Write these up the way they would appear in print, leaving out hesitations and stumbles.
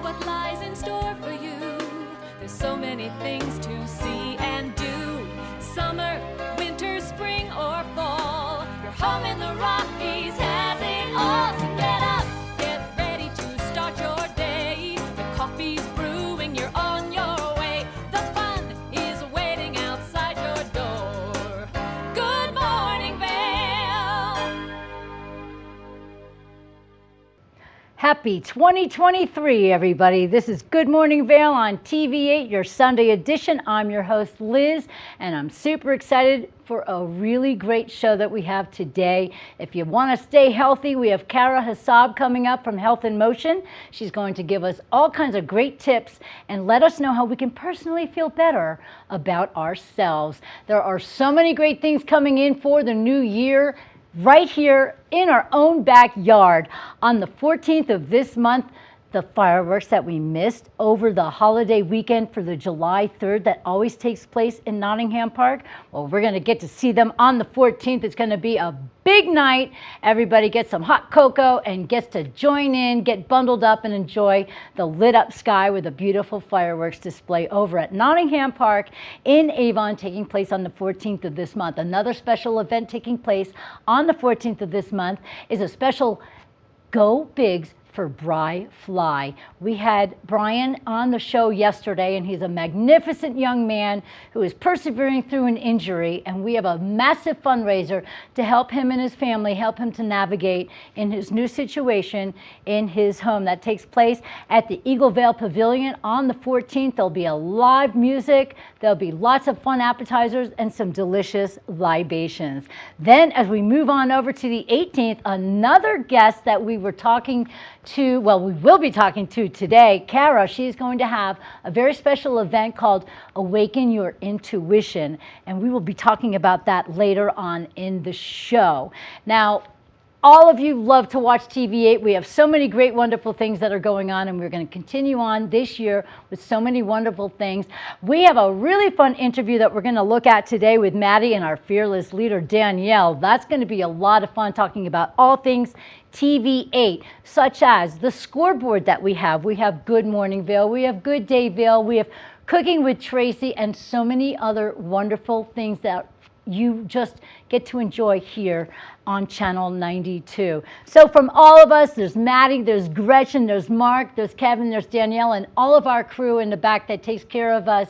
what lies in store for you. There's so many things to see and do. Summer, winter, spring, or fall. Your home in the Rockies has it all. So get up, get ready to start your day. The coffee's brewing, you're on your way. The fun is waiting outside your door. Good morning, Vail. Happy 2023, everybody. This is Good Morning Vail on TV8, your Sunday edition. I'm your host, Liz, and I'm super excited for a really great show that we have today. If you want to stay healthy, we have Kara Hassab coming up from Health in Motion. She's going to give us all kinds of great tips and let us know how we can personally feel better about ourselves. There are so many great things coming in for the new year right here in our own backyard. On the 14th of this month, the fireworks that we missed over the holiday weekend for the July 3rd that always takes place in Nottingham Park. Well, we're going to get to see them on the 14th. It's going to be a big night. Everybody gets some hot cocoa and gets to join in, get bundled up and enjoy the lit up sky with a beautiful fireworks display over at Nottingham Park in Avon, taking place on the 14th of this month. Another special event taking place on the 14th of this month is a special Go Bigs for Bri Fly. We had Brian on the show yesterday, and he's a magnificent young man who is persevering through an injury, and we have a massive fundraiser to help him and his family, help him to navigate in his new situation in his home. That takes place at the Eagle Vail Pavilion on the 14th. There'll be a live music, there'll be lots of fun appetizers and some delicious libations. Then as we move on over to the 18th, another guest that we were talking to, well, we will be talking to today, Kara. She's going to have a very special event called Awaken Your Intuition, and we will be talking about that later on in the show. Now, all of you love to watch TV8. We have so many great, wonderful things that are going on, and we're going to continue on this year with so many wonderful things. We have a really fun interview that we're going to look at today with Maddie and our fearless leader, Danielle. That's going to be a lot of fun, talking about all things TV8, such as the scoreboard that we have. We have Good Morning Vail, we have Good Day Vail, we have Cooking with Tracy, and so many other wonderful things that you just get to enjoy here on Channel 92. So from all of us, there's Maddie, there's Gretchen, there's Mark, there's Kevin, there's Danielle, and all of our crew in the back that takes care of us.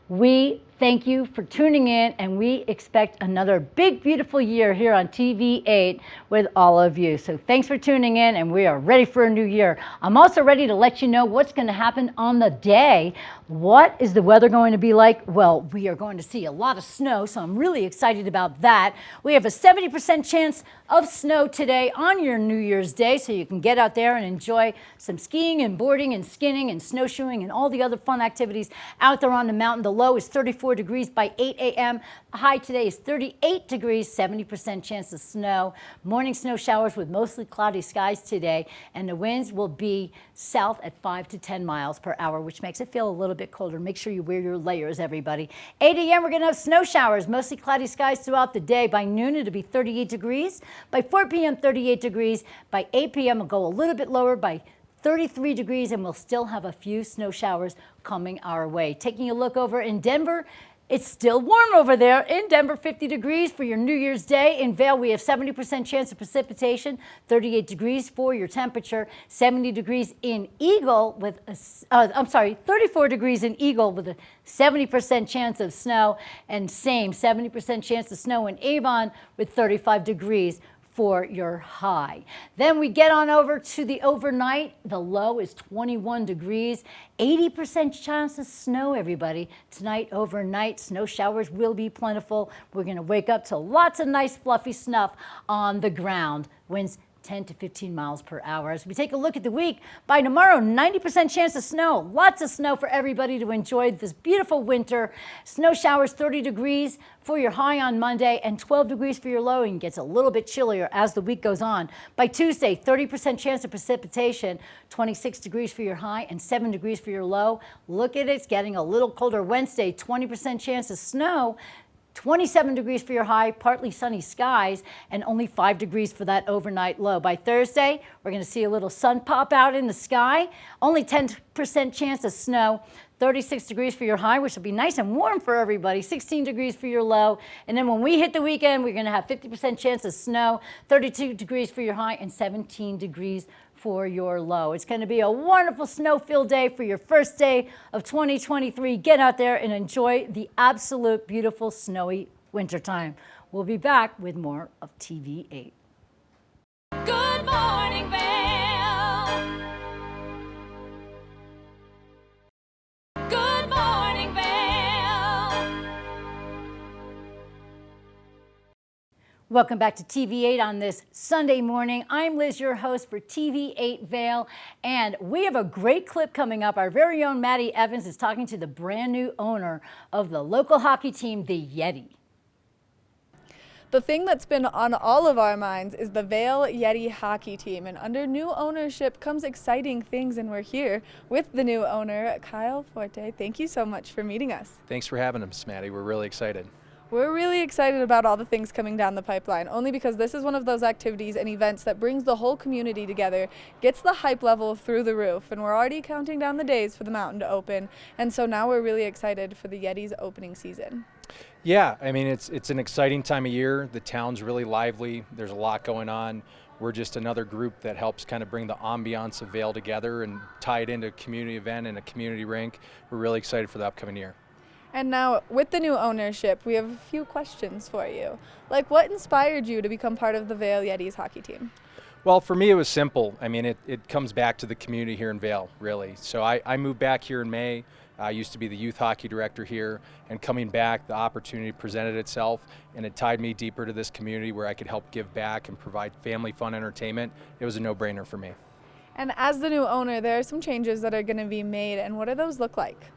We thank you for tuning in, and we expect another big, beautiful year here on TV8 with all of you. So thanks for tuning in, and we are ready for a new year. I'm also ready to let you know what's going to happen on the day. What is the weather going to be like? Well, we are going to see a lot of snow, so I'm really excited about that. We have a 70% chance of snow today on your New Year's Day, so you can get out there and enjoy some skiing and boarding and skinning and snowshoeing and all the other fun activities out there on the mountain. The low is 34 degrees by 8 a.m. The high today is 38 degrees, 70% chance of snow. Morning snow showers with mostly cloudy skies today, and the winds will be south at 5 to 10 miles per hour, which makes it feel a little bit colder. Make sure you wear your layers, everybody. 8 a.m. we're going to have snow showers, mostly cloudy skies throughout the day. By noon it'll be 38 degrees. By 4 p.m. 38 degrees. By 8 p.m. it'll go a little bit lower by 33 degrees, and we'll still have a few snow showers coming our way. Taking a look over in Denver, it's still warm over there in Denver, 50 degrees for your New Year's Day. In Vail, we have 70% chance of precipitation, 38 degrees for your temperature, 70 degrees in Eagle with a, 34 degrees in Eagle with a 70% chance of snow, and same 70% chance of snow in Avon with 35 degrees for your high. Then we get on over to the overnight. The low is 21 degrees, 80% chance of snow, everybody. Tonight, overnight, snow showers will be plentiful. We're going to wake up to lots of nice fluffy snuff on the ground. Winds 10 to 15 miles per hour. As we take a look at the week, by tomorrow, 90% chance of snow. Lots of snow for everybody to enjoy this beautiful winter. Snow showers, 30 degrees for your high on Monday and 12 degrees for your low, and gets a little bit chillier as the week goes on. By Tuesday, 30% chance of precipitation, 26 degrees for your high and 7 degrees for your low. Look at it, it's getting a little colder. Wednesday, 20% chance of snow, 27 degrees for your high, partly sunny skies, and only 5 degrees for that overnight low. By Thursday, we're going to see a little sun pop out in the sky, only 10% chance of snow. 36 degrees for your high, which will be nice and warm for everybody. 16 degrees for your low. And then when we hit the weekend, we're going to have 50% chance of snow, 32 degrees for your high, and 17 degrees for your low. It's going to be a wonderful snow-filled day for your first day of 2023. Get out there and enjoy the absolute beautiful snowy wintertime. We'll be back with more of TV8. Good morning, Vail. Good morning, Vail. Welcome back to TV8 on this Sunday morning. I'm Liz, your host for TV8 Vail, and we have a great clip coming up. Our very own Maddie Evans is talking to the brand new owner of the local hockey team, the Yeti. The thing that's been on all of our minds is the Vail Yeti hockey team, and under new ownership comes exciting things, and we're here with the new owner, Kyle Forte. Thank you so much for meeting us. Thanks for having us, Maddie. We're really excited. We're really excited about all the things coming down the pipeline, only because this is one of those activities and events that brings the whole community together, gets the hype level through the roof, and we're already counting down the days for the mountain to open, and so now we're really excited for the Yeti's opening season. Yeah, I mean, it's an exciting time of year. The town's really lively. There's a lot going on. We're just another group that helps kind of bring the ambiance of Vail together and tie it into a community event and a community rink. We're really excited for the upcoming year. And now, with the new ownership, we have a few questions for you. Like, what inspired you to become part of the Vail Yetis hockey team? Well, for me, it was simple. I mean, it comes back to the community here in Vail, really. So I moved back here in May. I used to be the youth hockey director here, and coming back, the opportunity presented itself, and it tied me deeper to this community where I could help give back and provide family fun entertainment. It was a no-brainer for me. And as the new owner, there are some changes that are going to be made, and what do those look like?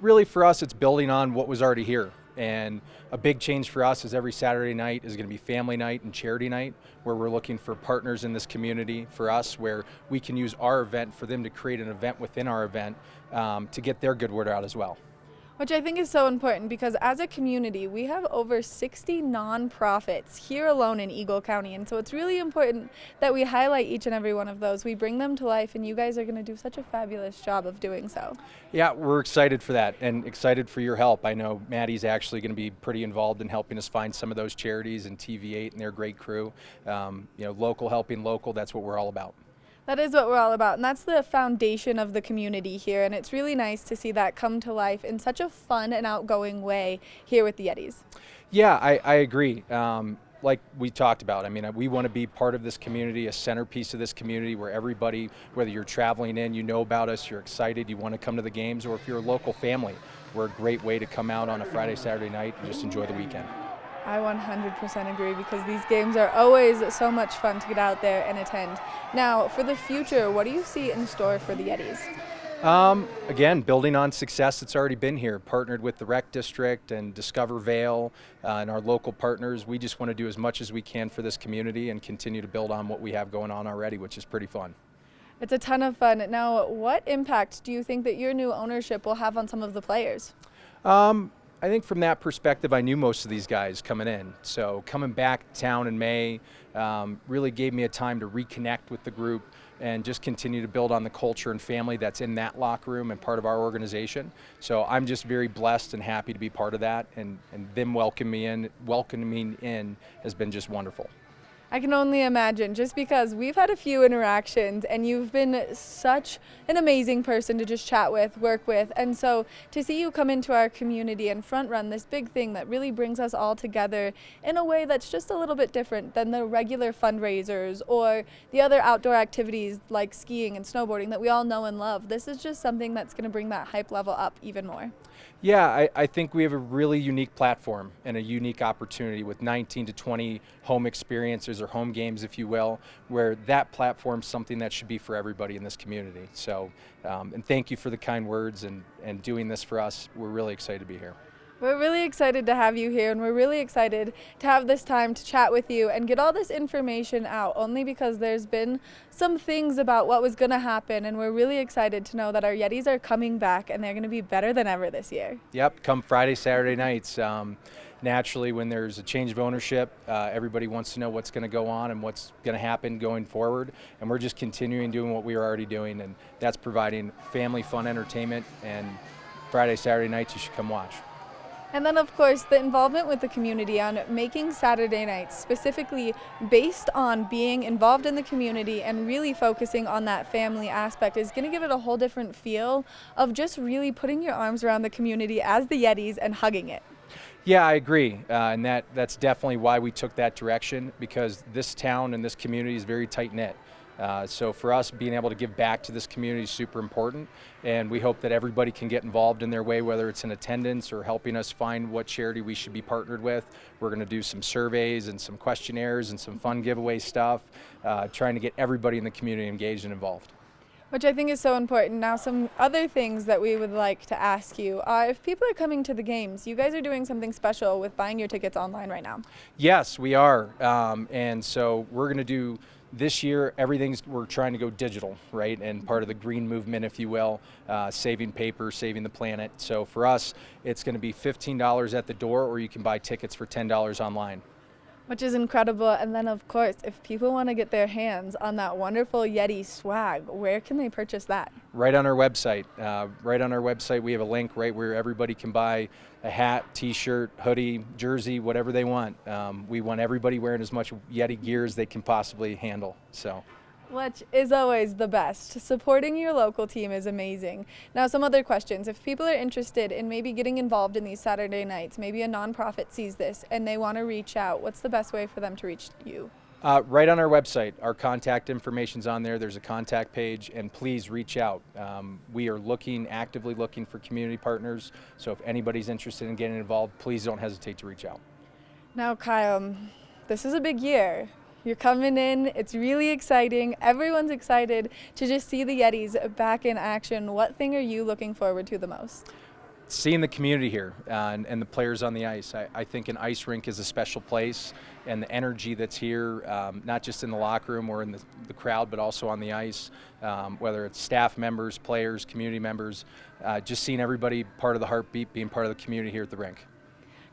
Really, for us, it's building on what was already here. And a big change for us is every Saturday night is going to be family night and charity night, where we're looking for partners in this community for us, where we can use our event for them to create an event within our event to get their good word out as well. Which I think is so important, because as a community, we have over 60 nonprofits here alone in Eagle County. And so it's really important that we highlight each and every one of those. We bring them to life, and you guys are going to do such a fabulous job of doing so. Yeah, we're excited for that and excited for your help. I know Maddie's actually going to be pretty involved in helping us find some of those charities, and TV8 and their great crew. Local helping local, that's what we're all about. That is what we're all about, and that's the foundation of the community here, and it's really nice to see that come to life in such a fun and outgoing way here with the Yetis. Yeah, I agree. Like we talked about, I mean, we want to be part of this community, a centerpiece of this community where everybody, whether you're traveling in, you know about us, you're excited, you want to come to the games, or if you're a local family, we're a great way to come out on a Friday, Saturday night and just enjoy the weekend. I 100% agree, because these games are always so much fun to get out there and attend. Now, for the future, what do you see in store for the Yetis? Again, building on success that's already been here, partnered with the Rec District and Discover Vail and our local partners. We just want to do as much as we can for this community and continue to build on what we have going on already, which is pretty fun. It's a ton of fun. Now, what impact do you think that your new ownership will have on some of the players? I think from that perspective, I knew most of these guys coming in. So coming back to town in May really gave me a time to reconnect with the group and just continue to build on the culture and family that's in that locker room and part of our organization. So I'm just very blessed and happy to be part of that, and them welcoming me in has been just wonderful. I can only imagine, just because we've had a few interactions and you've been such an amazing person to just chat with, work with, and so to see you come into our community and front run this big thing that really brings us all together in a way that's just a little bit different than the regular fundraisers or the other outdoor activities like skiing and snowboarding that we all know and love. This is just something that's going to bring that hype level up even more. Yeah, I think we have a really unique platform and a unique opportunity with 19 to 20 home experiences or home games, if you will, where that platform is something that should be for everybody in this community. So, and thank you for the kind words and doing this for us. We're really excited to be here. We're really excited to have you here, and we're really excited to have this time to chat with you and get all this information out, only because there's been some things about what was going to happen, and we're really excited to know that our Yetis are coming back and they're going to be better than ever this year. Yep, come Friday, Saturday nights. Naturally, when there's a change of ownership, everybody wants to know what's going to go on and what's going to happen going forward, and we're just continuing doing what we are already doing, and that's providing family fun entertainment, and Friday, Saturday nights you should come watch. And then, of course, the involvement with the community on making Saturday nights specifically based on being involved in the community and really focusing on that family aspect is going to give it a whole different feel of just really putting your arms around the community as the Yetis and hugging it. Yeah, I agree, and that's definitely why we took that direction, because this town and this community is very tight-knit. So for us, being able to give back to this community is super important, and we hope that everybody can get involved in their way, whether it's in attendance or helping us find what charity we should be partnered with. We're going to do some surveys and some questionnaires and some fun giveaway stuff, trying to get everybody in the community engaged and involved. Which I think is so important. Now, some other things that we would like to ask you are, if people are coming to the games, you guys are doing something special with buying your tickets online right now. Yes, we are, and so we're going to do this year, we're trying to go digital, right? And part of the green movement, if you will, saving paper, saving the planet. So for us, it's going to be $15 at the door, or you can buy tickets for $10 online. Which is incredible. And then, of course, if people want to get their hands on that wonderful Yeti swag, where can they purchase that? Right on our website. We have a link right where everybody can buy a hat, t-shirt, hoodie, jersey, whatever they want. We want everybody wearing as much Yeti gear as they can possibly handle. So. Which is always the best. Supporting your local team is amazing. Now, some other questions. If people are interested in maybe getting involved in these Saturday nights, maybe a nonprofit sees this and they want to reach out, what's the best way for them to reach you? Right on our website. Our contact information's on there. There's a contact page, and please reach out. We are actively looking for community partners, so if anybody's interested in getting involved, please don't hesitate to reach out. Now, Kyle, this is a big year. You're coming in, it's really exciting. Everyone's excited to just see the Yetis back in action. What thing are you looking forward to the most? Seeing the community here and the players on the ice. I think an ice rink is a special place, and the energy that's here, not just in the locker room or in the crowd, but also on the ice, whether it's staff members, players, community members, just seeing everybody part of the heartbeat, being part of the community here at the rink.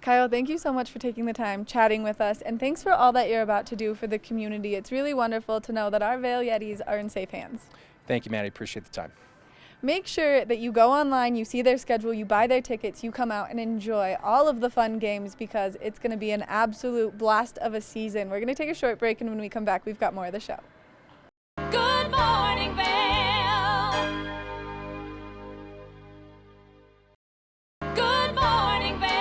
Kyle, thank you so much for taking the time chatting with us, and thanks for all that you're about to do for the community. It's really wonderful to know that our Vail Yetis are in safe hands. Thank you, Maddie. Appreciate the time. Make sure that you go online, you see their schedule, you buy their tickets, you come out and enjoy all of the fun games, because it's going to be an absolute blast of a season. We're going to take a short break, and when we come back, we've got more of the show. Good morning, Vail. Good morning, Vail.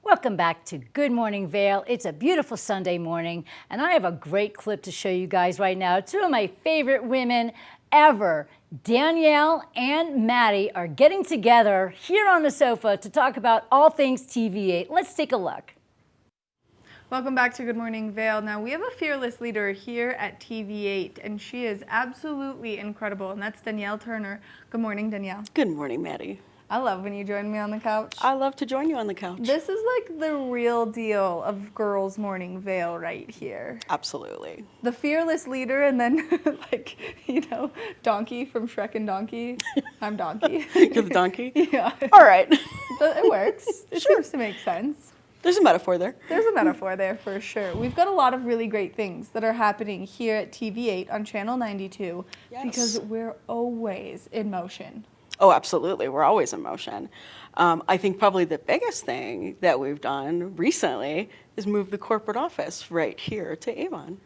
Welcome back to Good Morning Vail. It's a beautiful Sunday morning, and I have a great clip to show you guys right now. Two of my favorite women ever, Danielle and Maddie, are getting together here on the sofa to talk about all things TV8. Let's take a look. Welcome back to Good Morning Vail. Now, we have a fearless leader here at TV8, and she is absolutely incredible, and that's Danielle Turner. Good morning, Danielle. Good morning, Maddie. I love when you join me on the couch. I love to join you on the couch. This is like the real deal of Girls Morning Vail right here. Absolutely. The fearless leader, and then like, Donkey from Shrek and Donkey. I'm Donkey. You're the donkey? Yeah. All right. It works. It seems to make sense. There's a metaphor there. There's a metaphor there for sure. We've got a lot of really great things that are happening here at TV8 on Channel 92 because we're always in motion. Oh, absolutely. We're always in motion. I think probably the biggest thing that we've done recently is move the corporate office right here to Avon.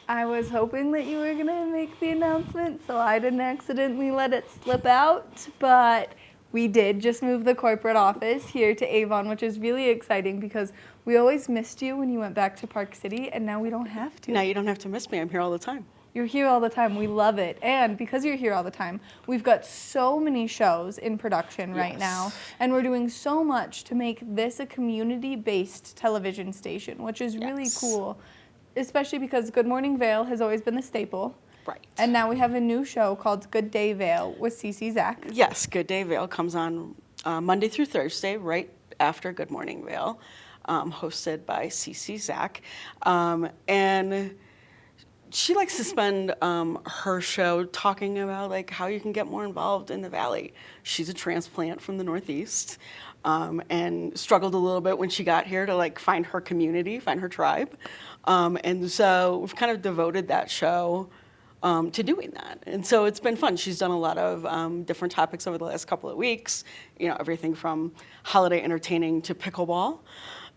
I was hoping that you were going to make the announcement so I didn't accidentally let it slip out, but we did just move the corporate office here to Avon, which is really exciting because we always missed you when you went back to Park City, and now we don't have to. Now you don't have to miss me. I'm here all the time. You're here all the time. We love it. And because you're here all the time, we've got so many shows in production right now. And we're doing so much to make this a community-based television station, which is really cool, especially because Good Morning Vail has always been the staple. Right. And now we have a new show called Good Day Vail with Cece Zach. Yes, Good Day Vail comes on Monday through Thursday, right after Good Morning Vail, hosted by Cece Zach. And she likes to spend her show talking about like how you can get more involved in the Valley. She's a transplant from the Northeast, and struggled a little bit when she got here to like find her community, find her tribe. And so we've kind of devoted that show to doing that. And so it's been fun. She's done a lot of different topics over the last couple of weeks, everything from holiday entertaining to pickleball.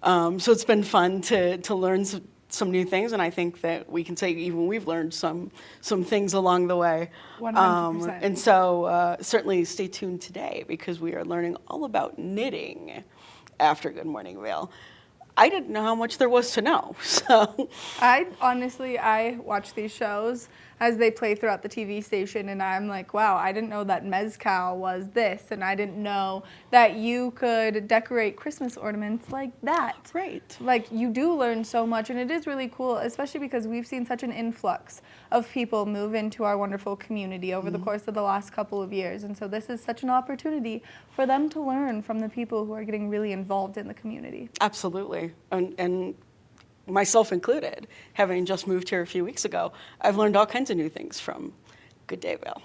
So it's been fun to learn some new things, and I think that we can say even we've learned some things along the way. 100%. And so certainly stay tuned today because we are learning all about knitting after Good Morning Vail. I didn't know how much there was to know. So I watch these shows as they play throughout the TV station, and I'm like, wow, I didn't know that mezcal was this, and I didn't know that you could decorate Christmas ornaments like that. Right. Like, you do learn so much, and it is really cool, especially because we've seen such an influx of people move into our wonderful community over the course of the last couple of years, and so this is such an opportunity for them to learn from the people who are getting really involved in the community. Absolutely. And myself included, having just moved here a few weeks ago, I've learned all kinds of new things from Good Day Vail.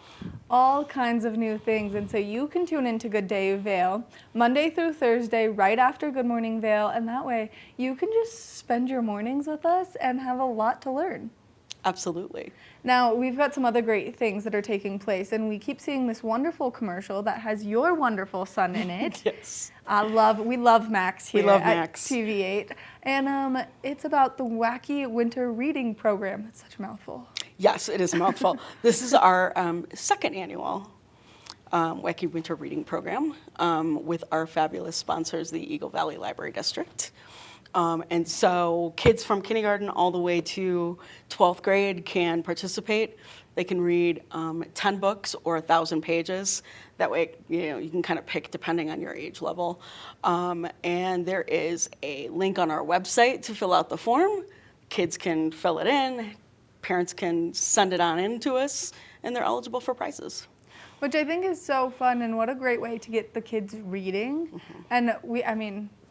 All kinds of new things, and so you can tune into Good Day Vail Monday through Thursday right after Good Morning Vail, and that way you can just spend your mornings with us and have a lot to learn. Absolutely. Now, we've got some other great things that are taking place, and we keep seeing this wonderful commercial that has your wonderful son in it. Yes. We love Max here We love at Max. TV8, and it's about the Wacky Winter Reading Program. It's such a mouthful. Yes, it is a mouthful. This is our second annual Wacky Winter Reading Program with our fabulous sponsors, the Eagle Valley Library District. And so kids from kindergarten all the way to 12th grade can participate. They can read 10 books or 1,000 pages. That way, you can kind of pick depending on your age level. And there is a link on our website to fill out the form. Kids can fill it in. Parents can send it on in to us, and they're eligible for prizes. Which I think is so fun, and what a great way to get the kids reading. And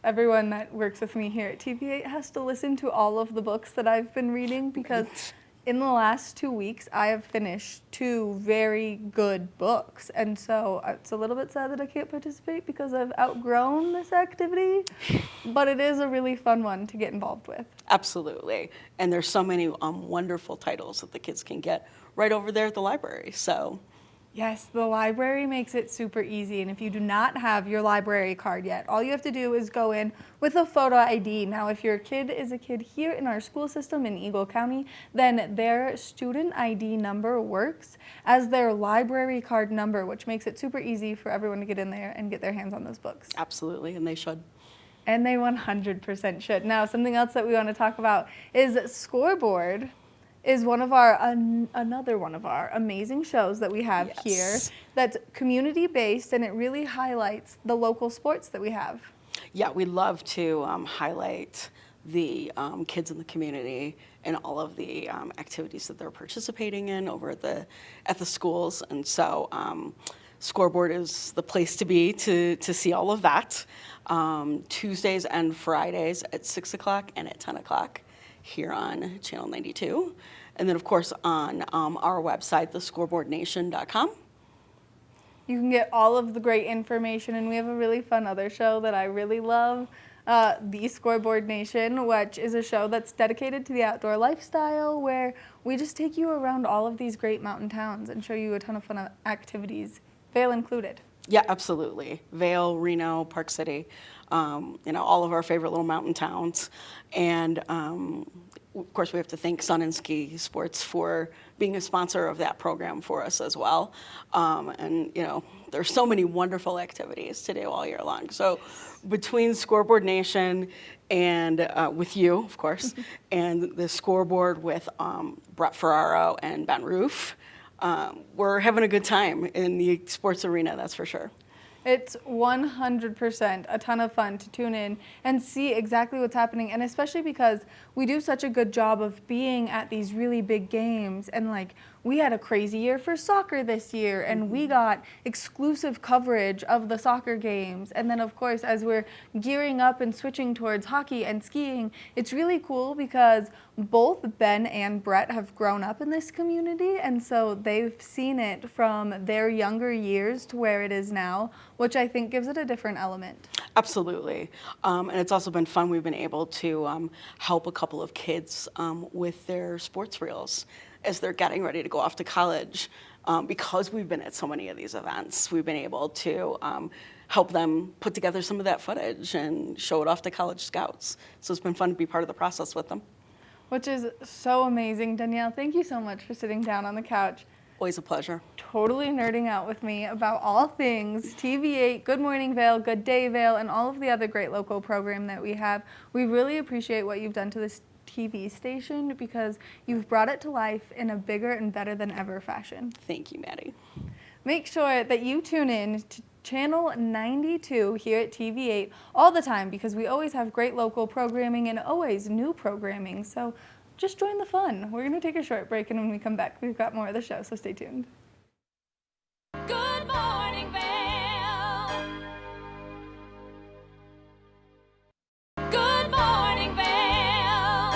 everyone that works with me here at TV8 has to listen to all of the books that I've been reading because in the last 2 weeks, I have finished 2 very good books. And so it's a little bit sad that I can't participate because I've outgrown this activity, but it is a really fun one to get involved with. Absolutely. And there's so many wonderful titles that the kids can get right over there at the library. So Yes, the library makes it super easy, and if you do not have your library card yet, all you have to do is go in with a photo ID. Now, if your kid is a kid here in our school system in Eagle County, then their student ID number works as their library card number, which makes it super easy for everyone to get in there and get their hands on those books. absolutely, and they should. And they 100% should. Now, something else that we want to talk about is Scoreboard is another one of our amazing shows that we have here that's community-based, and it really highlights the local sports that we have. Yeah, we love to highlight the kids in the community and all of the activities that they're participating in over at the schools. And so Scoreboard is the place to be to see all of that. Tuesdays and Fridays at 6 o'clock and at 10 o'clock here on Channel 92. And then, of course, on our website, thescoreboardnation.com. You can get all of the great information, and we have a really fun other show that I really love, The Scoreboard Nation, which is a show that's dedicated to the outdoor lifestyle, where we just take you around all of these great mountain towns and show you a ton of fun activities, Vail included. Yeah, absolutely. Vail, Reno, Park City, all of our favorite little mountain towns. And of course, we have to thank Sun and Ski Sports for being a sponsor of that program for us as well. There's so many wonderful activities to do all year long. So between Scoreboard Nation and with you, of course, and the Scoreboard with Brett Ferraro and Ben Roof, we're having a good time in the sports arena, that's for sure. It's 100% a ton of fun to tune in and see exactly what's happening, and especially because we do such a good job of being at these really big games. And like, we had a crazy year for soccer this year, and we got exclusive coverage of the soccer games. And then of course, as we're gearing up and switching towards hockey and skiing, it's really cool because both Ben and Brett have grown up in this community, and so they've seen it from their younger years to where it is now, which I think gives it a different element. Absolutely. And it's also been fun. We've been able to help a couple of kids with their sports reels as they're getting ready to go off to college. Because we've been at so many of these events, we've been able to help them put together some of that footage and show it off to college scouts. So it's been fun to be part of the process with them. Which is so amazing. Danielle, thank you so much for sitting down on the couch, Always a pleasure. totally nerding out with me about all things TV8, Good Morning Vail, Good Day Vail, and all of the other great local program that we have. We really appreciate what you've done to this TV station because you've brought it to life in a bigger and better than ever fashion. Thank you, Maddie. Make sure that you tune in to Channel 92 here at TV8 all the time because we always have great local programming and always new programming. So just join the fun. We're going to take a short break, and when we come back, we've got more of the show, so stay tuned. Good morning, Vail. Good morning, Vail.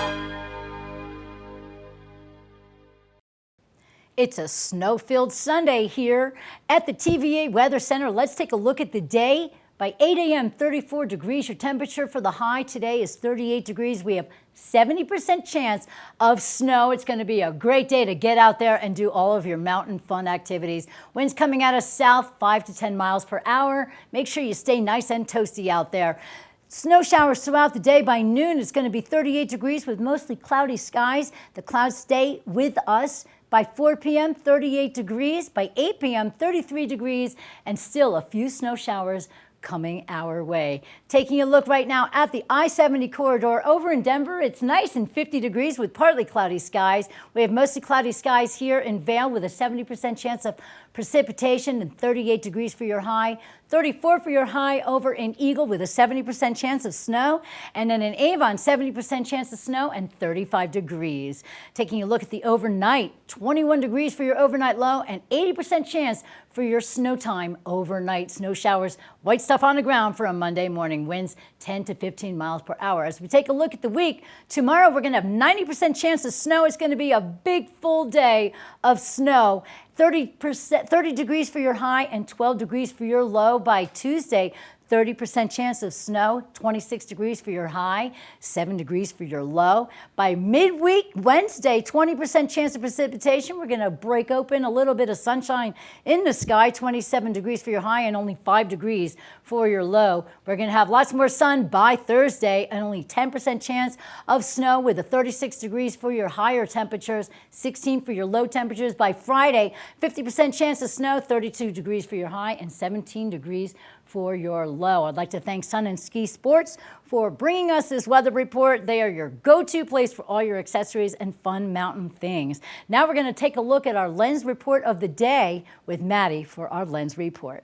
It's a snow-filled Sunday here at the TVA Weather Center. Let's take a look at the day. By 8 a.m., 34 degrees. Your temperature for the high today is 38 degrees. We have 70% chance of snow. It's going to be a great day to get out there and do all of your mountain fun activities. Winds coming out of south, 5 to 10 miles per hour. Make sure you stay nice and toasty out there. Snow showers throughout the day. By noon, it's going to be 38 degrees with mostly cloudy skies. The clouds stay with us. By 4 p.m., 38 degrees. By 8 p.m., 33 degrees, and still a few snow showers coming our way. Taking a look right now at the I-70 corridor over in Denver, it's nice and 50 degrees with partly cloudy skies. We have mostly cloudy skies here in Vail with a 70% chance of precipitation and 38 degrees for your high. 34 for your high over in Eagle with a 70% chance of snow. And then in Avon, 70% chance of snow and 35 degrees. Taking a look at the overnight, 21 degrees for your overnight low and 80% chance for your snow time overnight. Snow showers, white stuff on the ground for a Monday morning. Winds 10 to 15 miles per hour. As we take a look at the week, tomorrow we're going to have 90% chance of snow. It's going to be a big full day of snow. 30 degrees for your high and 12 degrees for your low. By Tuesday, 30% chance of snow, 26 degrees for your high, 7 degrees for your low. By midweek, Wednesday, 20% chance of precipitation. We're going to break open a little bit of sunshine in the sky, 27 degrees for your high and only 5 degrees for your low. We're going to have lots more sun by Thursday and only 10% chance of snow with a 36 degrees for your higher temperatures, 16 for your low temperatures. By Friday, 50% chance of snow, 32 degrees for your high and 17 degrees for your low. I'd like to thank Sun and Ski Sports for bringing us this weather report. They are your go-to place for all your accessories and fun mountain things. Now we're going to take a look at our lens report of the day with Maddie for our lens report.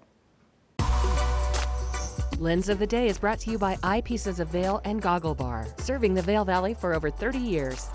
Lens of the Day is brought to you by Eyepieces of Vail and Goggle Bar, serving the Vail Valley for over 30 years.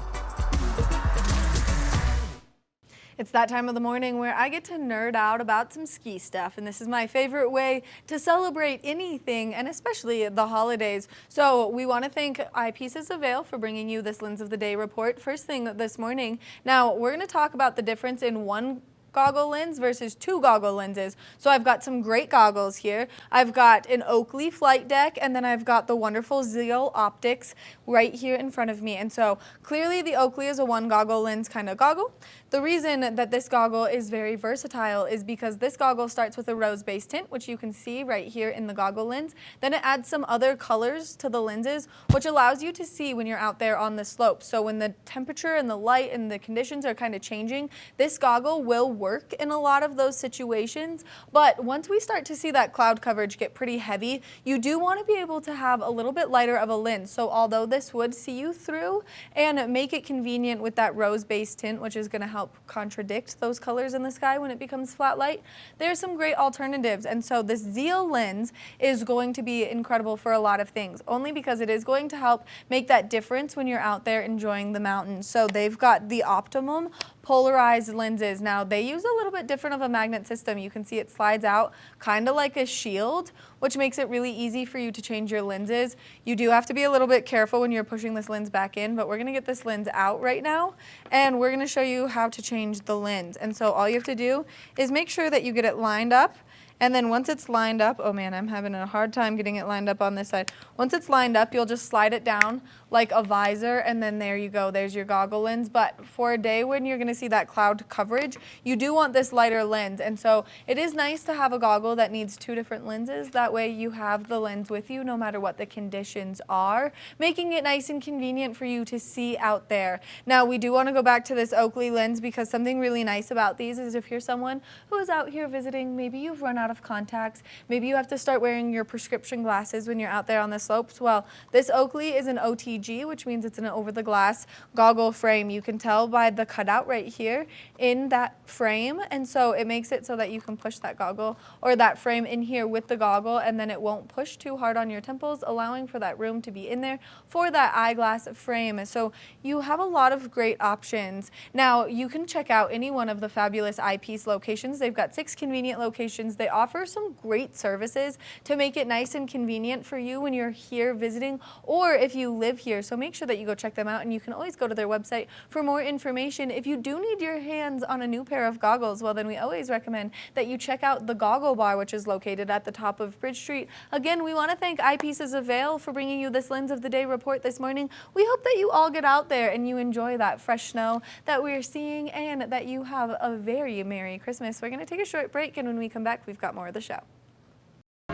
It's that time of the morning where I get to nerd out about some ski stuff, and this is my favorite way to celebrate anything, and especially the holidays. So we want to thank Eyepieces of Vail for bringing you this Lens of the Day report first thing this morning. Now, we're going to talk about the difference in one goggle lens versus two goggle lenses. So I've got some great goggles here. I've got an Oakley flight deck, and then I've got the wonderful Zeal optics right here in front of me. And so clearly the Oakley is a one goggle lens kind of goggle. The reason that this goggle is very versatile is because this goggle starts with a rose base tint, which you can see right here in the goggle lens. Then it adds some other colors to the lenses, which allows you to see when you're out there on the slope. So when the temperature and the light and the conditions are kind of changing, this goggle will work in a lot of those situations. But once we start to see that cloud coverage get pretty heavy, you do want to be able to have a little bit lighter of a lens. So although this would see you through and make it convenient with that rose base tint, which is going to help help contradict those colors in the sky when it becomes flat light, there's some great alternatives. And so this Zeal lens is going to be incredible for a lot of things, only because it is going to help make that difference when you're out there enjoying the mountains. So they've got the Optimum polarized lenses. Now they use a little bit different of a magnet system. You can see it slides out kind of like a shield, which makes it really easy for you to change your lenses. You do have to be a little bit careful when you're pushing this lens back in, but we're gonna get this lens out right now and we're gonna show you how to change the lens. And so all you have to do is make sure that you get it lined up. And then once it's lined up, oh man, I'm having a hard time getting it lined up on this side. Once it's lined up, you'll just slide it down like a visor, and then there you go, there's your goggle lens. But for a day when you're gonna see that cloud coverage, you do want this lighter lens. And so it is nice to have a goggle that needs 2 different lenses. That way you have the lens with you no matter what the conditions are, making it nice and convenient for you to see out there. Now we do wanna go back to this Oakley lens, because something really nice about these is if you're someone who is out here visiting, maybe you've run out of contacts, maybe you have to start wearing your prescription glasses when you're out there on the slopes. Well, this Oakley is an OTG, which means it's an over-the-glass goggle frame. You can tell by the cutout right here in that frame, and so it makes it so that you can push that goggle or that frame in here with the goggle, and then it won't push too hard on your temples, allowing for that room to be in there for that eyeglass frame. So you have a lot of great options. Now you can check out any one of the fabulous eyepiece locations. They've got 6 convenient locations. They offer some great services to make it nice and convenient for you when you're here visiting, or if you live here. So make sure that you go check them out, and you can always go to their website for more information. If you do need your hands on a new pair of goggles, well then we always recommend that you check out the Goggle Bar, which is located at the top of Bridge Street. Again, we want to thank Eyepieces of Vail for bringing you this Lens of the Day report this morning. We hope that you all get out there and you enjoy that fresh snow that we're seeing, and that you have a very Merry Christmas. We're going to take a short break, and when we come back, we've got more of the show.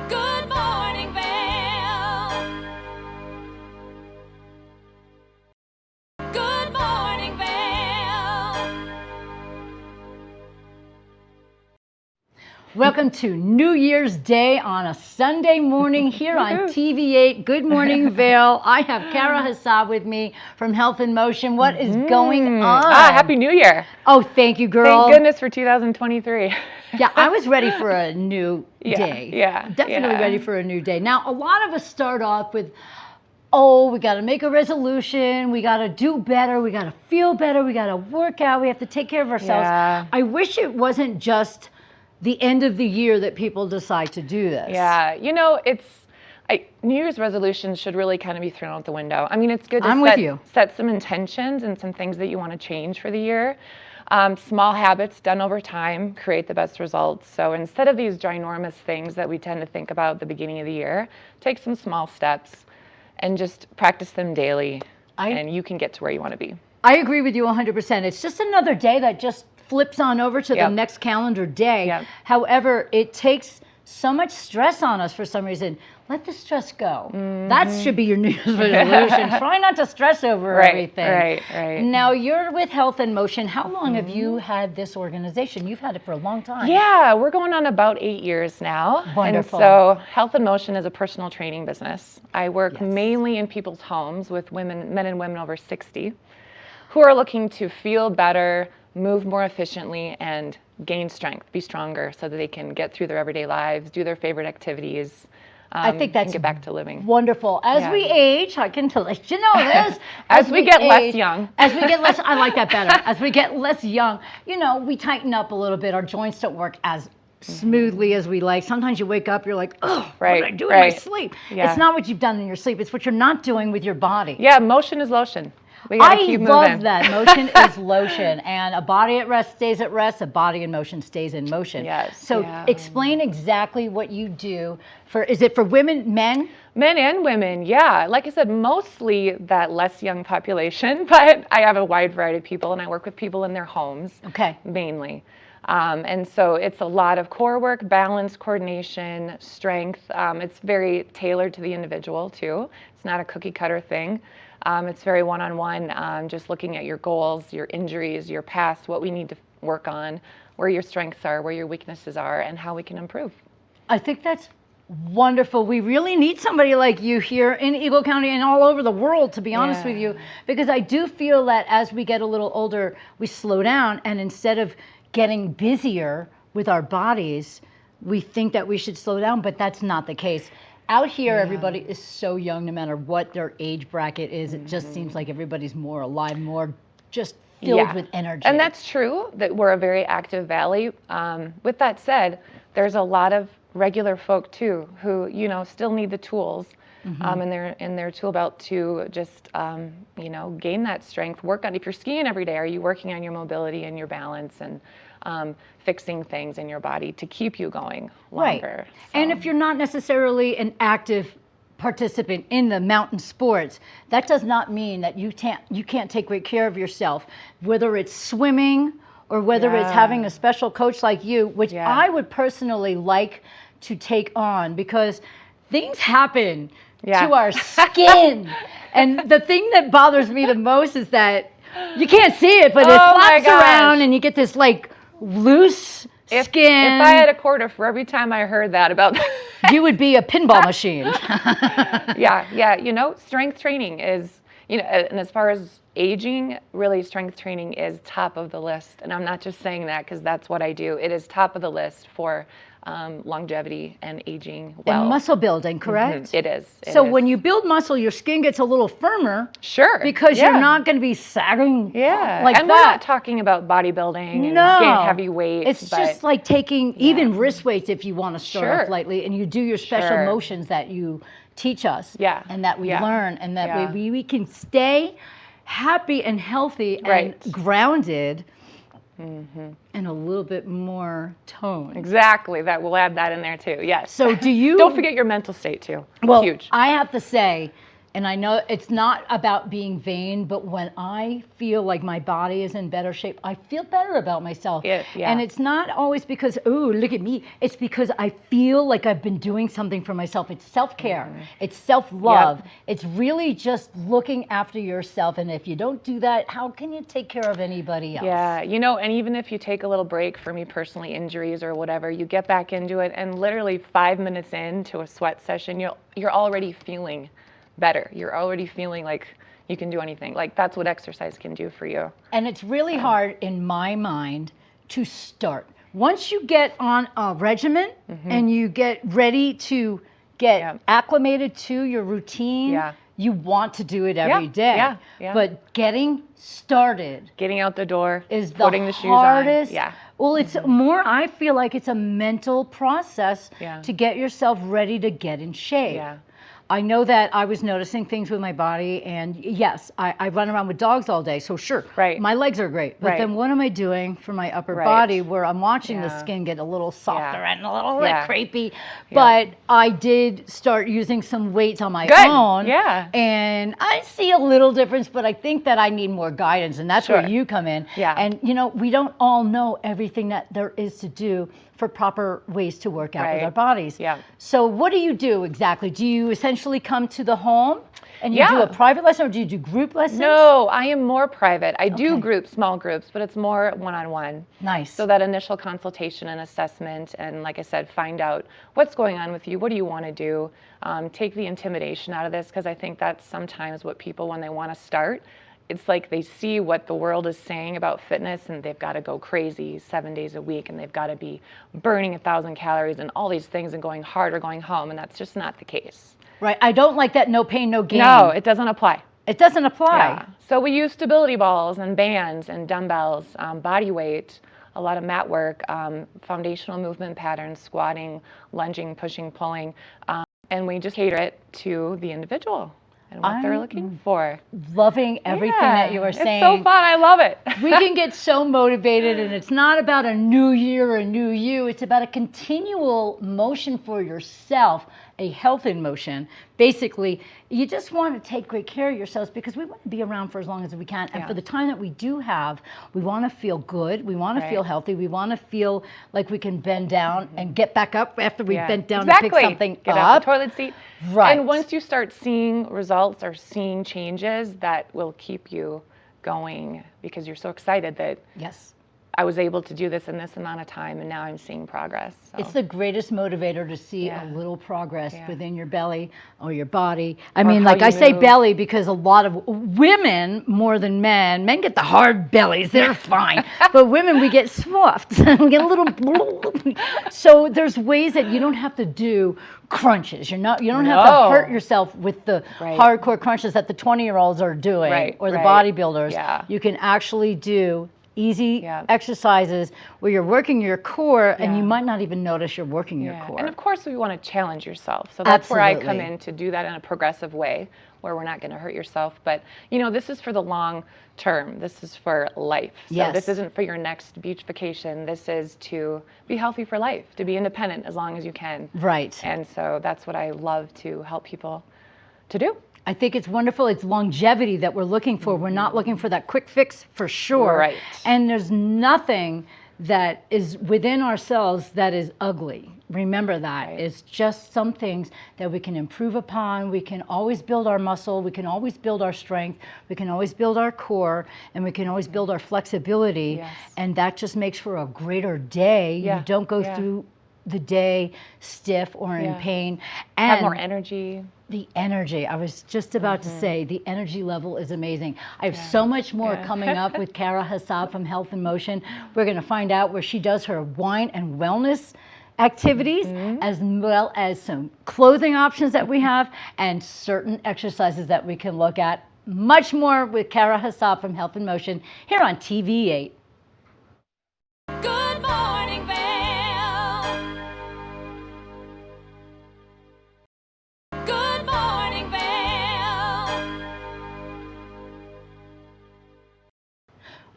Good morning, Vail. Good morning, Vail. Welcome to New Year's Day on a Sunday morning here on TV8. Good morning, Vail. I have Kara Hassab with me from Health in Motion. What is going on? Happy New Year. Oh, thank you, girl. Thank goodness for 2023. Yeah, I was ready for a new day. Yeah. Definitely ready for a new day. Now, a lot of us start off with, oh, we got to make a resolution, we got to do better, we got to feel better, we got to work out, we have to take care of ourselves. Yeah. I wish it wasn't just the end of the year that people decide to do this. Yeah, you know, New Year's resolutions should really kind of be thrown out the window. I mean, it's good I'm to with you. set some intentions and some things that you want to change for the year. Small habits done over time create the best results. So instead of these ginormous things that we tend to think about at the beginning of the year, take some small steps and just practice them daily, and you can get to where you want to be. I agree with you 100%. It's just another day that just flips on over to the next calendar day. Yep. However, it takes so much stress on us for some reason. Let the stress go. That should be your New Year's resolution. Try not to stress over everything. Right. Now, you're with Health in Motion. How long have you had this organization? You've had it for a long time. Yeah, we're going on about 8 years now. Wonderful. And so Health in Motion is a personal training business. I work mainly in people's homes with women, men and women over 60, who are looking to feel better, move more efficiently, and gain strength, be stronger, so that they can get through their everyday lives, do their favorite activities. I think that's and get back to living. Wonderful. As we age, I can let you know this. As we get less young. As we get less, I like that better. As we get less young, we tighten up a little bit. Our joints don't work as smoothly as we like. Sometimes you wake up, you're like, oh, what did I do in my sleep? Yeah. It's not what you've done in your sleep. It's what you're not doing with your body. Yeah, motion is lotion. We gotta keep moving. I love that. Motion is lotion. And a body at rest stays at rest. A body in motion stays in motion. Yes. So explain exactly what you do is it for women, men? Men and women, yeah. Like I said, mostly that less young population, but I have a wide variety of people, and I work with people in their homes mainly. And so it's a lot of core work, balance, coordination, strength. It's very tailored to the individual too. It's not a cookie cutter thing. It's very one-on-one, just looking at your goals, your injuries, your past, what we need to work on, where your strengths are, where your weaknesses are, and how we can improve. I think that's Wonderful. We really need somebody like you here in Eagle County and all over the world, to be honest with you, because I do feel that as we get a little older, we slow down, and instead of getting busier with our bodies, we think that we should slow down, but that's not the case. Out here, everybody is so young, no matter what their age bracket is. It just seems like everybody's more alive, more just filled with energy. And that's true, that we're a very active valley. With that said, there's a lot of regular folk too who, you know, still need the tools in their tool belt to just, you know, gain that strength. Work on, if you're skiing every day, are you working on your mobility and your balance and fixing things in your body to keep you going longer? Right. So. And if you're not necessarily an active participant in the mountain sports, that does not mean that you can't take great care of yourself, whether it's swimming or whether it's having a special coach like you, which I would personally like to take on, because things happen to our skin. And the thing that bothers me the most is that you can't see it, but it flaps around and you get this like loose skin. If I had a quarter for every time I heard that about you would be a pinball machine. Yeah. You know, strength training is, you know, and as far as aging, really strength training is top of the list. And I'm not just saying that because that's what I do. It is top of the list for longevity and aging well. And muscle building, correct? It is. So when you build muscle, your skin gets a little firmer. Sure. Because you're not going to be sagging like that. And we're not talking about bodybuilding and getting heavy weights. It's just like taking even wrist weights if you want to start off lightly, and you do your special motions that you teach us and that we learn, and that way we can stay happy and healthy and grounded. And a little bit more tone. Exactly. That we'll add that in there too. Yes. So do you? Don't forget your mental state too. Well, huge. I have to say, and I know it's not about being vain, but when I feel like my body is in better shape, I feel better about myself. And it's not always because, oh, look at me. It's because I feel like I've been doing something for myself. It's self-care. It's self-love. It's really just looking after yourself. And if you don't do that, how can you take care of anybody else? Yeah, you know, and even if you take a little break, for me personally, injuries or whatever, you get back into it, and literally 5 minutes into a sweat session, you're already feeling better. You're already feeling like you can do anything. Like that's what exercise can do for you. And it's really hard in my mind to start. Once you get on a regimen and you get ready to get acclimated to your routine, you want to do it every day. But getting started, getting out the door, is putting the shoes hardest. on. Well, it's more, I feel like it's a mental process to get yourself ready to get in shape. I know that I was noticing things with my body, and yes, I run around with dogs all day, so sure, my legs are great, but then what am I doing for my upper body, where I'm watching the skin get a little softer and a little bit crepey, but I did start using some weights on my own, and I see a little difference, but I think that I need more guidance, and that's where you come in, and you know, we don't all know everything that there is to do for proper ways to work out with our bodies. So what do you do exactly? Do you essentially come to the home and you do a private lesson, or do you do group lessons? No, I am more private. I do groups, small groups, but it's more one-on-one. Nice. So that initial consultation and assessment, and like I said, find out what's going on with you, what do you want to do, take the intimidation out of this, because I think that's sometimes what people, when they want to start, it's like they see what the world is saying about fitness, and they've got to go crazy 7 days a week, and they've got to be burning 1,000 calories and all these things and going hard or going home, and that's just not the case. Right. I don't like that no pain, no gain. No, it doesn't apply. It doesn't apply. So we use stability balls and bands and dumbbells, body weight, a lot of mat work, foundational movement patterns, squatting, lunging, pushing, pulling, and we just cater it to the individual and what they're looking for. Loving everything that you are saying. It's so fun. I love it. We can get so motivated, and it's not about a new year or a new you. It's about a continual motion for yourself, a health in motion. Basically, you just want to take great care of yourselves, because we want to be around for as long as we can. And for the time that we do have, we want to feel good. We want to feel healthy. We want to feel like we can bend down and get back up after we bent down to pick something Get up. out the toilet seat. Right. And once you start seeing results or seeing changes, that will keep you going, because you're so excited that I was able to do this in this amount of time, and now I'm seeing progress. So. It's the greatest motivator to see a little progress within your belly or your body. I Or mean, how like I you say move. belly because a lot of women, more than men get the hard bellies, they're fine. But women, we get soft, we get a little, so there's ways that you don't have to do crunches. You don't have to hurt yourself with the hardcore crunches that the 20-year-olds are doing or the bodybuilders. Yeah. You can actually do easy exercises where you're working your core and you might not even notice you're working your core. And of course, we want to challenge yourself. So that's where I come Absolutely. in to do that in a progressive way where we're not going to hurt yourself. But, this is for the long term. This is for life. So this isn't for your next beach vacation. This is to be healthy for life, to be independent as long as you can. Right. And so that's what I love to help people to do. I think it's wonderful. It's longevity that we're looking for. We're not looking for that quick fix for sure. Right. And there's nothing that is within ourselves that is ugly. Remember that. Right. It's just some things that we can improve upon. We can always build our muscle. We can always build our strength. We can always build our core. And we can always build our flexibility. Yes. And that just makes for a greater day. Yeah. You don't go through the day stiff or in pain. And Have more energy. the energy. I was just about to say the energy level is amazing. I have so much more coming up with Kara Hassab from Health in Motion. We're going to find out where she does her wine and wellness activities, as well as some clothing options that we have and certain exercises that we can look at. Much more with Kara Hassab from Health in Motion here on TV8. Good morning, Vail. Good morning, Vail.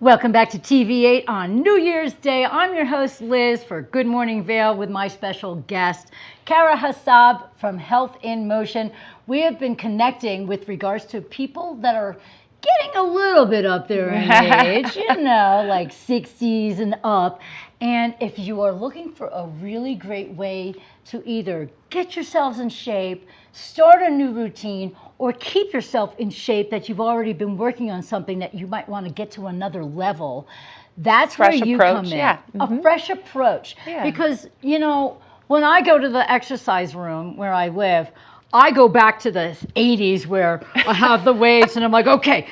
Welcome back to TV8 on New Year's Day. I'm your host, Liz, for Good Morning Vail with my special guest, Kara Hassab from Health in Motion. We have been connecting with regards to people that are getting a little bit up there in age, like 60s and up. And if you are looking for a really great way to either get yourselves in shape, start a new routine, or keep yourself in shape that you've already been working on something that you might want to get to another level, that's where you come in. A fresh approach. Yeah. Because, when I go to the exercise room where I live, I go back to the 80s where I have the weights and I'm like, okay,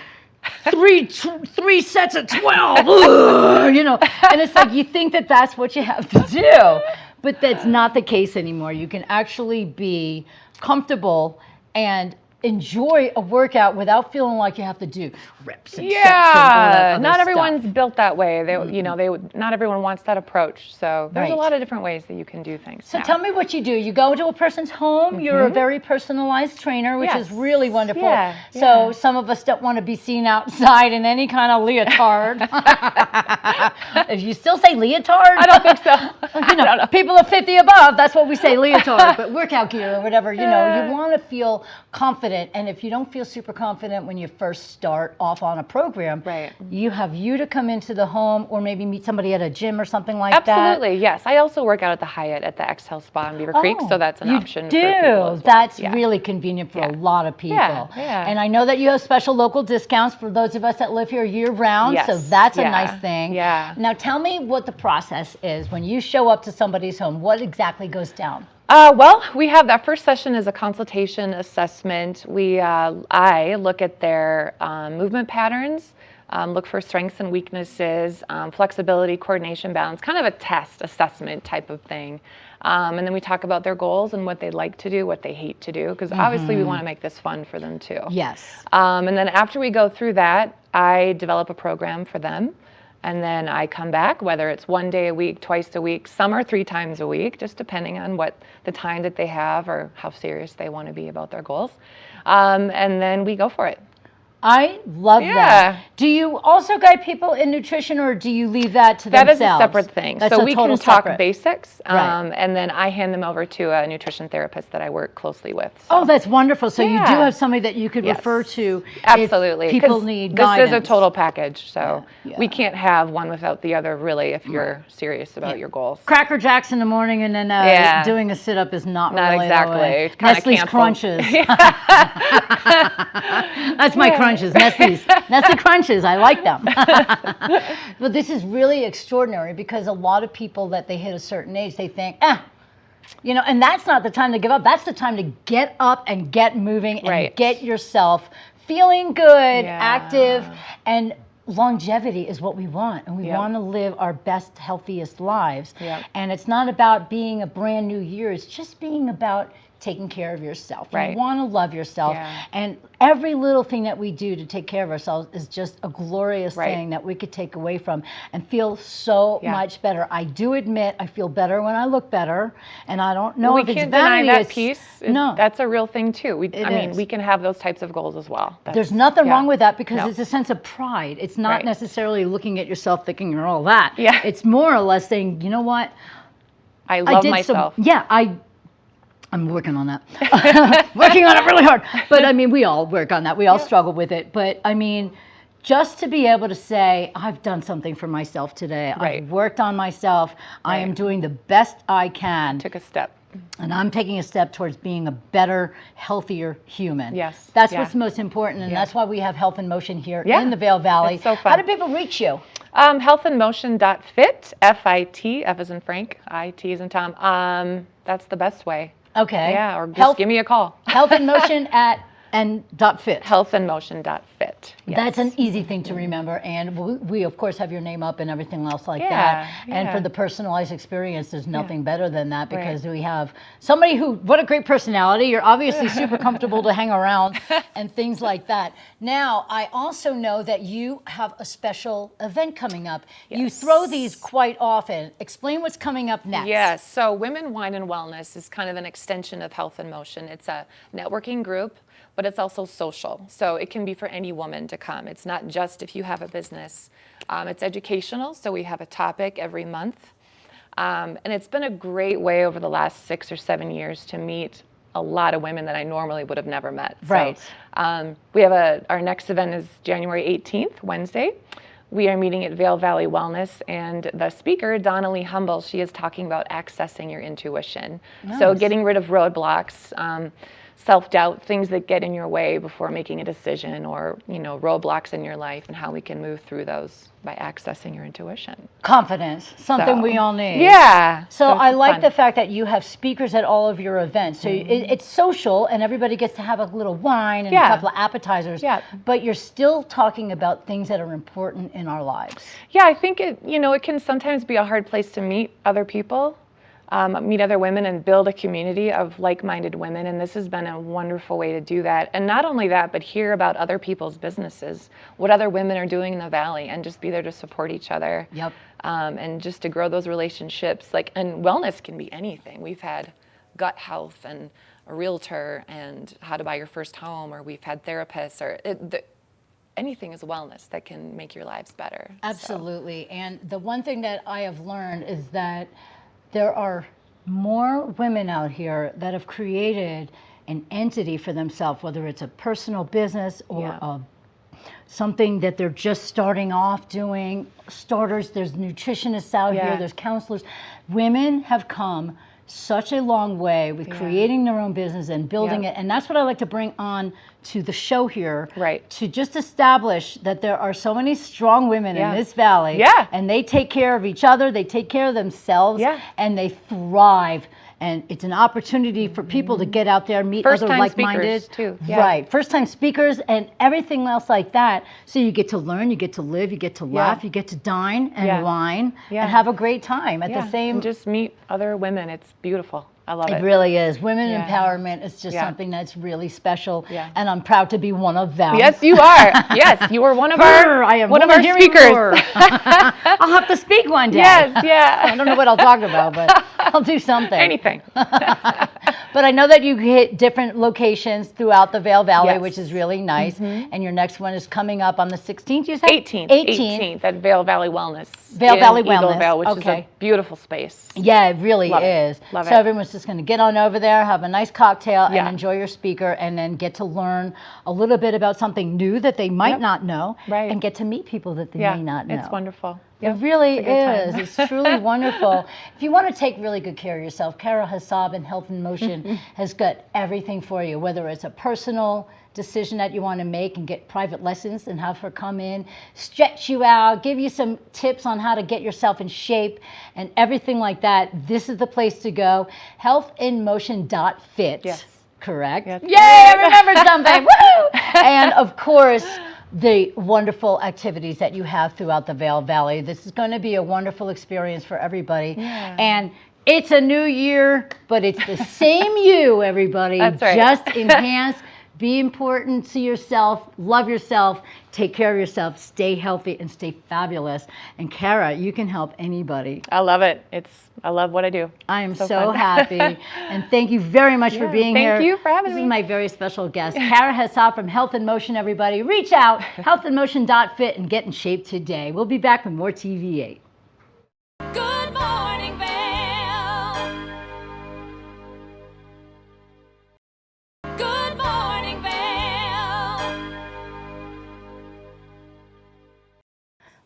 three sets of 12, and it's like you think that that's what you have to do, but that's not the case anymore. You can actually be comfortable and enjoy a workout without feeling like you have to do reps and steps and all that other not everyone's stuff. built that way. Not everyone wants that approach. So there's a Right. lot of different ways that you can do things. So now. tell me what you do. You go to a person's home. You're a very personalized trainer, which is really wonderful. Yeah, So some of us don't want to be seen outside in any kind of leotard. If you still say leotard, I don't think so. you know, people of 50 above, that's what we say, leotard. But workout gear or whatever, you want to feel confident. And if you don't feel super confident when you first start off on a program, Right. you have you to come into the home or maybe meet somebody at a gym or something like that. Absolutely, yes. I also work out at the Hyatt at the Exhale Spa in Beaver Creek, so that's an option for people as well. That's Yeah. really convenient for a lot of people. Yeah. And I know that you have special local discounts for those of us that live here year round, so Yes. that's a Yeah. nice thing. Yeah. Now tell me what the process is when you show up to somebody's home. What exactly goes down? Well, we have that first session is a consultation assessment. I look at their movement patterns, look for strengths and weaknesses, flexibility, coordination, balance, kind of a test assessment type of thing. And then we talk about their goals and what they'd like to do, what they hate to do, because obviously we want to make this fun for them too. Yes. And then after we go through that, I develop a program for them. And then I come back, whether it's 1 day a week, twice a week, some are 3 times a week, just depending on what the time that they have or how serious they want to be about their goals. And then we go for it. I love that. Do you also guide people in nutrition or do you leave that to That themselves? is a separate thing. That's so a we total can talk separate. basics, Right. and then I hand them over to a nutrition therapist that I work closely with. So. Oh, that's wonderful. So you do Yeah. have somebody that you could Yes. refer to Absolutely. if people 'Cause need this guidance. is a total package, so Yeah. we can't have one without the other, really, if you're serious about your goals. Cracker Jacks in the morning and then doing a sit-up is not Not really exactly. the way. It kinda Nestle's cancels. Crunches. That's my crunches crunches, Nestle crunches. I like them. But this is really extraordinary because a lot of people that they hit a certain age, they think, and that's not the time to give up. That's the time to get up and get moving and get yourself feeling good, active, and longevity is what we want, and we want to live our best, healthiest lives. And it's not about being a brand new year. It's just being about taking care of yourself. You want to love yourself. And every little thing that we do to take care of ourselves is just a glorious thing that we could take away from and feel so much better. I do admit I feel better when I look better, and I don't know if it's vanity. We can't deny that piece. No. That's a real thing too. We can have those types of goals as well. There's nothing wrong with that because it's a sense of pride. It's not necessarily looking at yourself thinking you're all that. It's more or less saying, you know what? I love myself. I'm working on that. Working on it really hard. But I mean, we all work on that. We all struggle with it. But I mean, just to be able to say, I've done something for myself today. I've worked on myself. I am doing the best I can. Took a step. And I'm taking a step towards being a better, healthier human. Yes. That's what's most important. And that's why we have Health in Motion here in the Vail Valley. It's so fun. How do people reach you? Healthinmotion.fit, F-I-T, F as in Frank, I-T as in Tom. That's the best way. Okay. Yeah, or just give me a call. Health in Motion @fit. Healthinmotion.fit. Yes. That's an easy thing to remember. And we of course, have your name up and everything else like that. And for the personalized experience, there's nothing better than that because we have somebody what a great personality. You're obviously super comfortable to hang around and things like that. Now, I also know that you have a special event coming up. Yes. You throw these quite often. Explain what's coming up next. Yes. So Women, Wine, and Wellness is kind of an extension of Health in Motion. It's a networking group, but it's also social. So it can be for any woman to come. It's not just if you have a business. It's educational, so we have a topic every month. And it's been a great way over the last 6 or 7 years to meet a lot of women that I normally would have never met. Right. So, we have our next event is January 18th, Wednesday. We are meeting at Vail Valley Wellness, and the speaker, Donna Lee Humble, she is talking about accessing your intuition. Nice. So getting rid of roadblocks, self-doubt, things that get in your way before making a decision, or roadblocks in your life, and how we can move through those by accessing your intuition. Confidence, something we all need. Yeah. So I like the fact that you have speakers at all of your events. So it's social, and everybody gets to have a little wine and a couple of appetizers. Yeah. But you're still talking about things that are important in our lives. Yeah, I think it can sometimes be a hard place to meet other people. Meet other women and build a community of like-minded women, and this has been a wonderful way to do that. And not only that, but hear about other people's businesses, what other women are doing in the Valley, and just be there to support each other. Yep. And just to grow those relationships. And wellness can be anything. We've had gut health and a realtor and how to buy your first home, or we've had therapists, or anything is wellness that can make your lives better. Absolutely. So. And the one thing that I have learned is that there are more women out here that have created an entity for themselves, whether it's a personal business or something that they're just starting off doing. Starters, there's nutritionists out here, there's counselors. Women have come such a long way with creating their own business and building it. And that's what I like to bring on to the show here. Right. To just establish that there are so many strong women in this valley. Yeah. And they take care of each other, they take care of themselves, and they thrive. And it's an opportunity for people to get out there, meet other like-minded. Too. Yeah. Right. First-time speakers and everything else like that. So you get to learn, you get to live, you get to laugh, you get to dine and wine and have a great time at the same. And just meet other women. It's beautiful. I love it. It really is. Women empowerment is just something that's really special. Yeah. And I'm proud to be one of them. Yes, you are. Yes, you are one of our speakers. I'll have to speak one day. Yes, yeah. I don't know what I'll talk about, but I'll do something. Anything. But I know that you hit different locations throughout the Vail Valley, which is really nice. And your next one is coming up on the 16th, you said? 18th at Vail Valley Wellness. Vail Valley Wellness. Eagle Vail, which is a beautiful space. Yeah, it really is. Love it. So everyone's just going to get on over there, have a nice cocktail, and enjoy your speaker, and then get to learn a little bit about something new that they might not know, and get to meet people that they may not know. It's wonderful. It really it's a good is. time. It's truly wonderful. If you want to take really good care of yourself, Kara Hassab and Health in Motion has got everything for you, whether it's a personal decision that you want to make and get private lessons and have her come in, stretch you out, give you some tips on how to get yourself in shape and everything like that. This is the place to go. Healthinmotion.fit. Yes. Correct? Yes. Yay, I remember something. Woo! And of course, the wonderful activities that you have throughout the Vail Valley. This is going to be a wonderful experience for everybody. Yeah. And it's a new year, but it's the same you, everybody. That's right. Just enhance, be important to yourself, love yourself, take care of yourself, stay healthy, and stay fabulous. And Kara, you can help anybody. I love it. I love what I do. I am so fun. happy. And thank you very much for being here. Thank you for having This me. is my very special guest, Kara Hassab from Health in Motion, everybody. Reach out, healthinmotion.fit, and get in shape today. We'll be back with more TV8. Good morning, Vail. Good morning, Vail.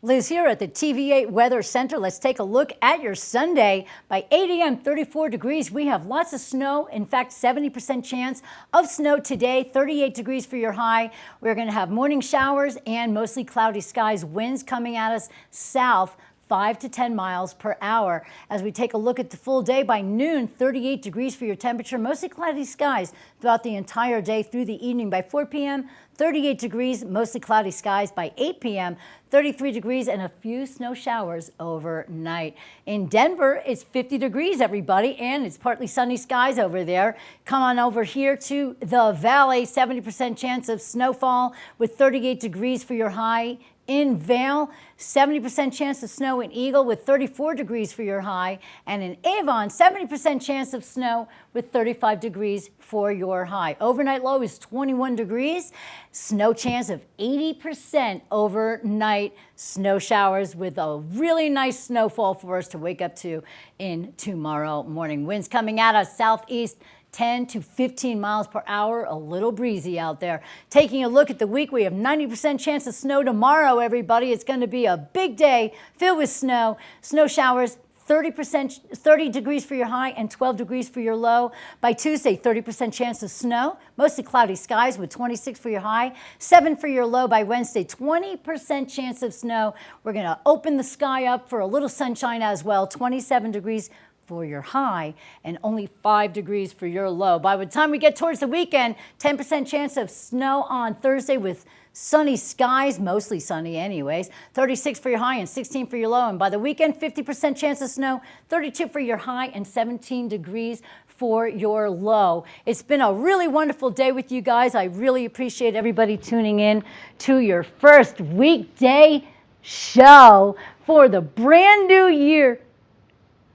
Liz here at the TV8 Weather Center. Let's take a look at your Sunday. By 8 a.m., 34 degrees. We have lots of snow. In fact, 70% chance of snow today, 38 degrees for your high. We're going to have morning showers and mostly cloudy skies. Winds coming at us south, 5 to 10 miles per hour. As we take a look at the full day, by noon, 38 degrees for your temperature, mostly cloudy skies throughout the entire day through the evening. By 4 p.m., 38 degrees, mostly cloudy skies. By 8 p.m., 33 degrees and a few snow showers overnight. In Denver, it's 50 degrees, everybody, and it's partly sunny skies over there. Come on over here to the valley, 70% chance of snowfall with 38 degrees for your high. In Vail, 70% chance of snow in Eagle with 34 degrees for your high. And in Avon, 70% chance of snow with 35 degrees for your high. Overnight low is 21 degrees. Snow chance of 80% overnight. Snow showers with a really nice snowfall for us to wake up to in tomorrow morning. Winds coming at us southeast, 10 to 15 miles per hour, a little breezy out there. Taking a look at the week, we have 90% chance of snow tomorrow, everybody. It's going to be a big day filled with snow. Snow showers, 30 degrees for your high and 12 degrees for your low. By Tuesday, 30% chance of snow, mostly cloudy skies with 26 for your high, 7 for your low. By Wednesday, 20% chance of snow. We're going to open the sky up for a little sunshine as well, 27 degrees for your high and only 5 degrees for your low. By the time we get towards the weekend, 10% chance of snow on Thursday with sunny skies, mostly sunny anyways, 36 for your high and 16 for your low. And by the weekend, 50% chance of snow, 32 for your high and 17 degrees for your low. It's been a really wonderful day with you guys. I really appreciate everybody tuning in to your first weekday show for the brand new year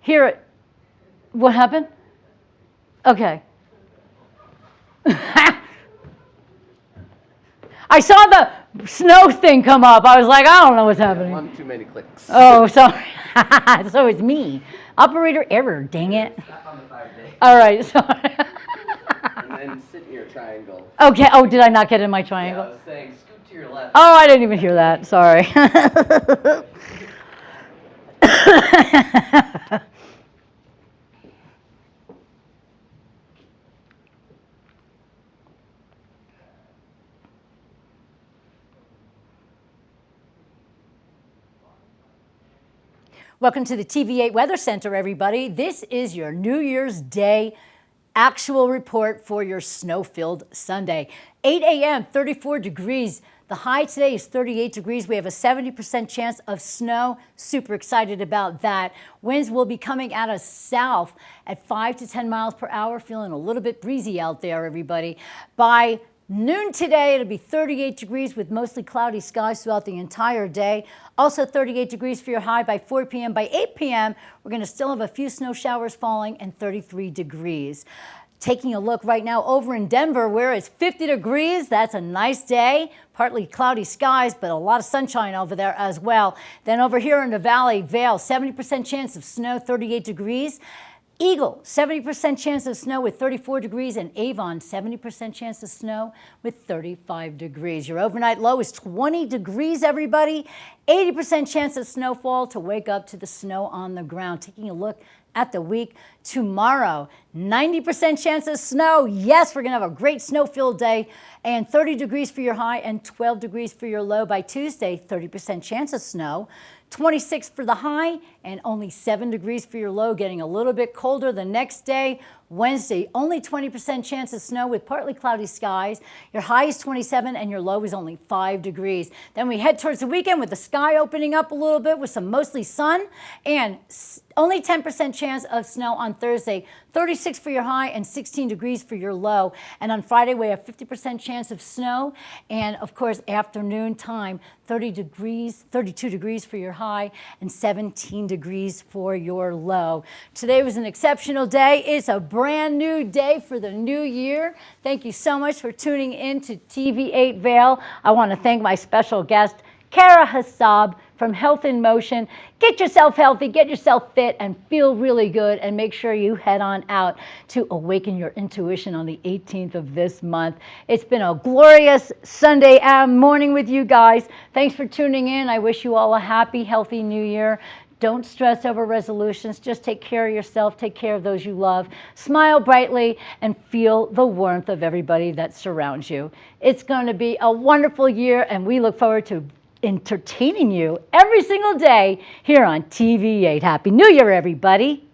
here at What happened? Okay. I saw the snow thing come up. I was like, I don't know what's happening. One too many clicks. Oh, sorry. So it's me. Operator error, dang it. Tap on the 5-day. All right, sorry. And then sit in your triangle. Okay, oh, did I not get in my triangle? Yeah, I was saying scoot to your left. Oh, I didn't even hear that, sorry. Welcome to the TV8 Weather Center, everybody. This is your New Year's Day actual report for your snow-filled Sunday. 8 a.m., 34 degrees. The high today is 38 degrees. We have a 70% chance of snow. Super excited about that. Winds will be coming at us south at 5 to 10 miles per hour. Feeling a little bit breezy out there, everybody. By noon today, it'll be 38 degrees with mostly cloudy skies throughout the entire day. Also 38 degrees for your high by 4 p.m. By 8 p.m., we're going to still have a few snow showers falling and 33 degrees. Taking a look right now over in Denver where it's 50 degrees. That's a nice day. Partly cloudy skies, but a lot of sunshine over there as well. Then over here in the valley, Vail, 70% chance of snow, 38 degrees. Eagle, 70% chance of snow with 34 degrees, and Avon, 70% chance of snow with 35 degrees. Your overnight low is 20 degrees, everybody. 80% chance of snowfall to wake up to the snow on the ground. Taking a look at the week tomorrow, 90% chance of snow. Yes, we're going to have a great snow-filled day, and 30 degrees for your high and 12 degrees for your low. By Tuesday, 30% chance of snow. 26 for the high and only 7 degrees for your low, getting a little bit colder the next day. Wednesday, only 20% chance of snow with partly cloudy skies. Your high is 27 and your low is only 5 degrees. Then we head towards the weekend with the sky opening up a little bit with some mostly sun and only 10% chance of snow on Thursday. 36 for your high and 16 degrees for your low. And on Friday, we have 50% chance of snow. And of course, afternoon time, 32 degrees for your high and 17 degrees for your low. Today was an exceptional day. It's a brand new day for the new year. Thank you so much for tuning in to TV8 Vail. I want to thank my special guest, Kara Hassab from Health in Motion. Get yourself healthy, get yourself fit, and feel really good. And make sure you head on out to Awaken Your Intuition on the 18th of this month. It's been a glorious Sunday morning with you guys. Thanks for tuning in. I wish you all a happy, healthy new year. Don't stress over resolutions. Just take care of yourself. Take care of those you love. Smile brightly and feel the warmth of everybody that surrounds you. It's going to be a wonderful year, and we look forward to entertaining you every single day here on TV8. Happy New Year, everybody.